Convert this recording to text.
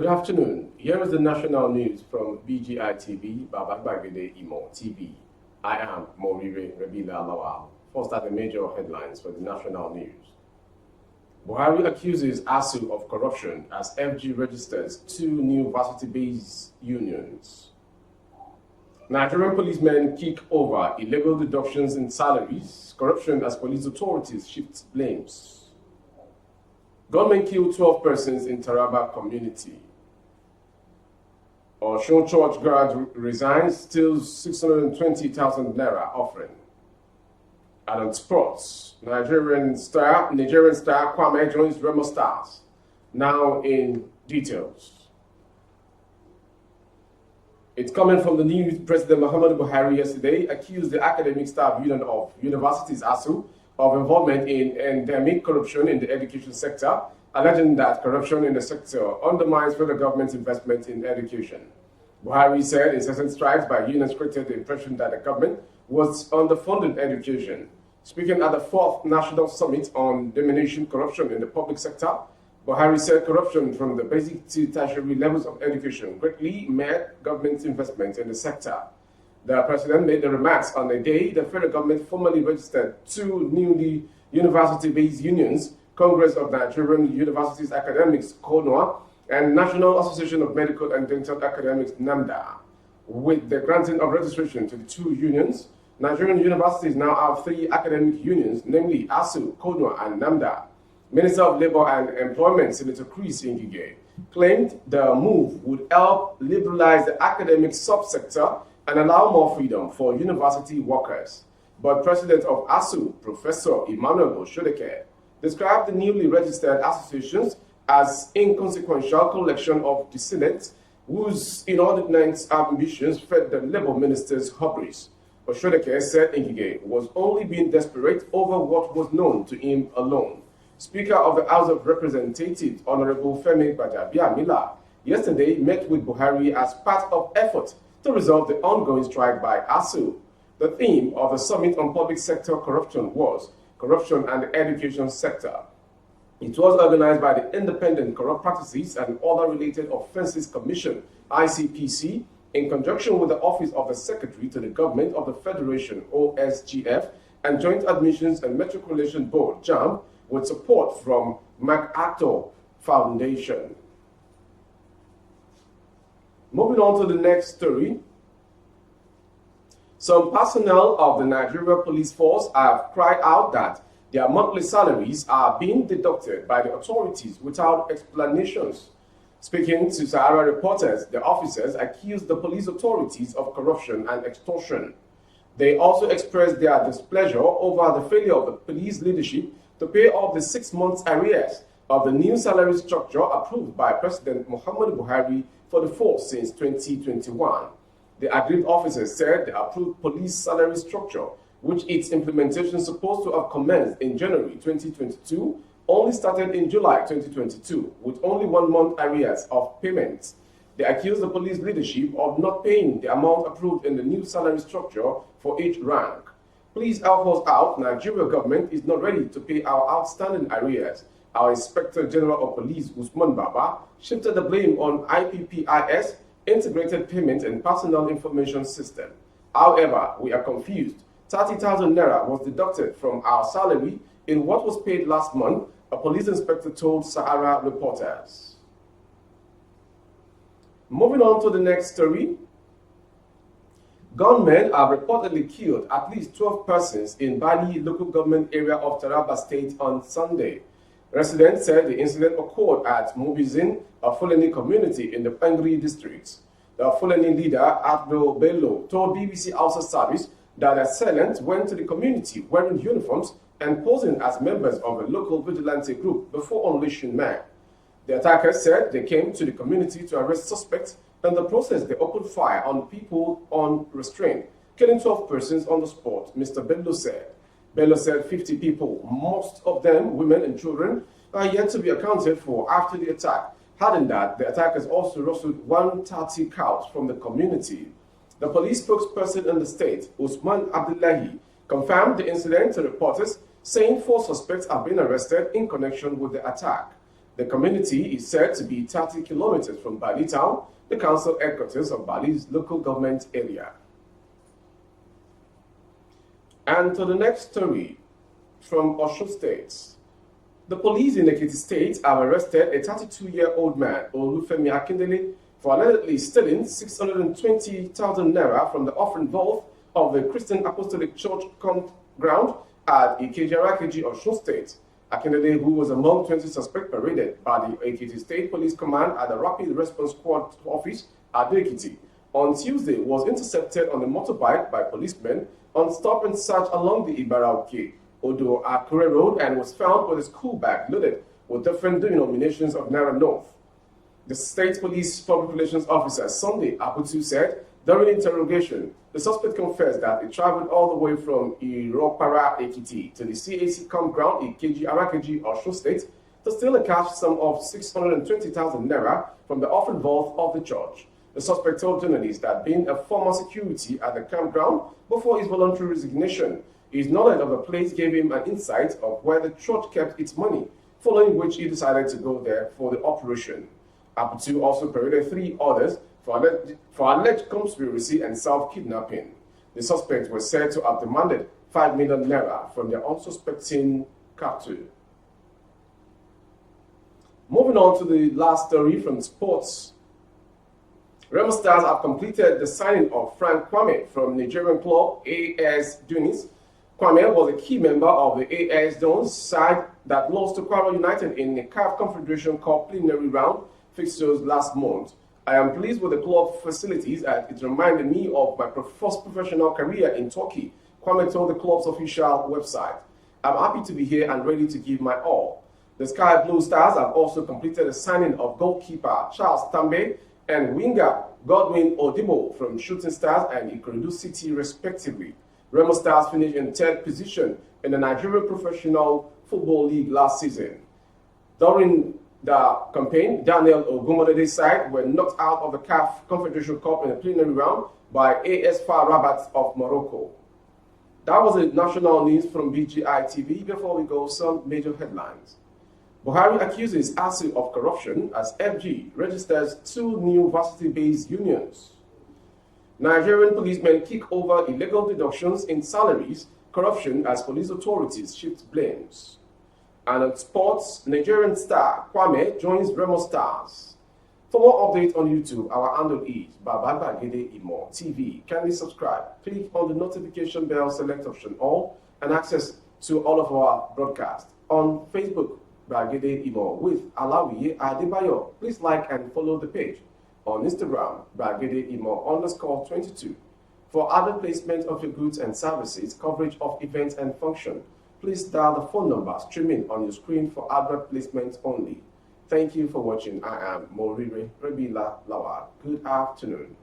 Good afternoon. Here is the national news from BGI TV, Babagbagede Imo TV. I am Morire Rebila Lawal. First are the major headlines for the national news. Buhari accuses ASU of corruption as FG registers 2 new varsity-based unions. Nigerian policemen kick over illegal deductions in salaries, corruption as police authorities shift blames. Gunmen killed 12 persons in Taraba community. Osun church guard resigns, steals 620,000 naira offering. And on sports, Nigerian star Kwame joins Remo Stars. Now in details. It's coming from the news. President Muhammadu Buhari yesterday accused the academic staff union of universities ASU of involvement in endemic corruption in the education sector, alleging that corruption in the sector undermines federal government's investment in education. Buhari said incessant strikes by unions created the impression that the government was underfunding education. Speaking at the 4th National Summit on Diminution Corruption in the Public Sector, Buhari said corruption from the basic to tertiary levels of education greatly met government's investment in the sector. The president made the remarks on the day the federal government formally registered 2 newly university-based unions, Congress of Nigerian Universities Academics, CONUA, and National Association of Medical and Dental Academics, NAMDA. With the granting of registration to the 2 unions, Nigerian universities now have 3 academic unions, namely ASU, CONUA, and NAMDA. Minister of Labour and Employment, Senator Chris Ngige, claimed the move would help liberalize the academic subsector and allow more freedom for university workers. But President of ASU, Professor Emmanuel Oshodeke, described the newly registered associations as inconsequential collection of descendants whose inordinate ambitions fed the Labour minister's hubris. Oshodeke said Ngige was only being desperate over what was known to him alone. Speaker of the House of Representatives, Honorable Femi Gbajabiamila, yesterday met with Buhari as part of effort to resolve the ongoing strike by ASU. The theme of the Summit on Public Sector Corruption was Corruption and the Education Sector. It was organized by the Independent Corrupt Practices and Other Related Offences Commission, ICPC, in conjunction with the Office of the Secretary to the Government of the Federation, OSGF, and Joint Admissions and Matriculation Board, JAMB, with support from MacArthur Foundation. Moving on to the next story. Some personnel of the Nigeria Police Force have cried out that their monthly salaries are being deducted by the authorities without explanations. Speaking to Sahara reporters, the officers accused the police authorities of corruption and extortion. They also expressed their displeasure over the failure of the police leadership to pay off the 6 months arrears of the new salary structure approved by President Muhammadu Buhari for the force since 2021. The aggrieved officers said the approved police salary structure, which its implementation is supposed to have commenced in January 2022, only started in July 2022, with only 1 month arrears of payments. They accused the police leadership of not paying the amount approved in the new salary structure for each rank. Please help us out. Nigeria government is not ready to pay our outstanding arrears. Our Inspector General of Police, Usman Baba, shifted the blame on IPPIS, Integrated Payment and Personal Information System. However, we are confused. 30,000 naira was deducted from our salary in what was paid last month, a police inspector told Sahara reporters. Moving on to the next story. Gunmen have reportedly killed at least 12 persons in Bali local government area of Taraba State on Sunday. Residents said the incident occurred at Mubizin, a Fulani community in the Pangri district. The Fulani leader, Abdul Bello, told BBC Hausa Service that assailants went to the community wearing uniforms and posing as members of a local vigilante group before unleashing men. The attackers said they came to the community to arrest suspects. In the process, they opened fire on people unrestrained, killing 12 persons on the spot, Mr. Bello said. Bello said 50 people, most of them women and children, are yet to be accounted for after the attack, adding that the attackers also rustled 130 cows from the community. The police spokesperson in the state, Usman Abdullahi, confirmed the incident to reporters, saying 4 suspects have been arrested in connection with the attack. The community is said to be 30 kilometers from Bali town, the council headquarters of Bali's local government area. And to the next story from Osun State. The police in Ekiti State have arrested a 32-year-old man, Olufemi Akindele, for allegedly stealing 620,000 naira from the offering vault of the Christian Apostolic Church campground at Ikeji, Osun State. Akindele, who was among 20 suspects paraded by the Ekiti State Police Command at the Rapid Response Squad office at Ekiti, on Tuesday was intercepted on a motorbike by policemen on stop and search along the Ibarauke Odo Akure Road and was found with a school bag loaded with different denominations of Naira North. The State Police Public Relations Officer Sunday Aputu said during interrogation, the suspect confessed that he traveled all the way from Iropara Ekiti to the CAC campground Ikeji Arakeji, Osun State to steal a cash sum of 620,000 naira from the offering vault of the church. The suspect told journalists that being a former security at the campground before his voluntary resignation, his knowledge of the place gave him an insight of where the church kept its money, following which he decided to go there for the operation. Aputu also paraded 3 others for alleged conspiracy and self-kidnapping. The suspects were said to have demanded 5 million naira from their unsuspecting captor. Moving on to the last story from sports. Remo Stars have completed the signing of Frank Kwame from Nigerian club AS Dunis. Kwame was a key member of the AS Dunis side that lost to Kwara United in the CAF Confederation Cup preliminary round fixtures last month. I am pleased with the club facilities as it reminded me of my first professional career in Turkey, Kwame told the club's official website. I'm happy to be here and ready to give my all. The Sky Blue Stars have also completed the signing of goalkeeper Charles Tambe and winger Godwin Odimo from Shooting Stars and Ikorodu City respectively. Remo Stars finished in 3rd position in the Nigerian Professional Football League last season. During the campaign, Daniel Ogunmodede's side were knocked out of the CAF Confederation Cup in the preliminary round by AS FAR Rabat of Morocco. That was the national news from BGI TV. Before we go, some major headlines. Buhari accuses ASU of corruption as FG registers 2 new varsity-based unions. Nigerian policemen kick over illegal deductions in salaries, corruption as police authorities shift blames. And in sports, Nigerian star Kwame joins Remo Stars. For more updates on YouTube, our handle is Babagede Imo TV. Kindly subscribe. Click on the notification bell, select option all, and access to all of our broadcasts. On Facebook, Bagede Imo with Alawiye Adebayo. Please like and follow the page. On Instagram, Bagede Imo _22. For other placement of your goods and services, coverage of events and function, please dial the phone number streaming on your screen for advert placement only. Thank you for watching. I am Morire Rebila Lawal. Good afternoon.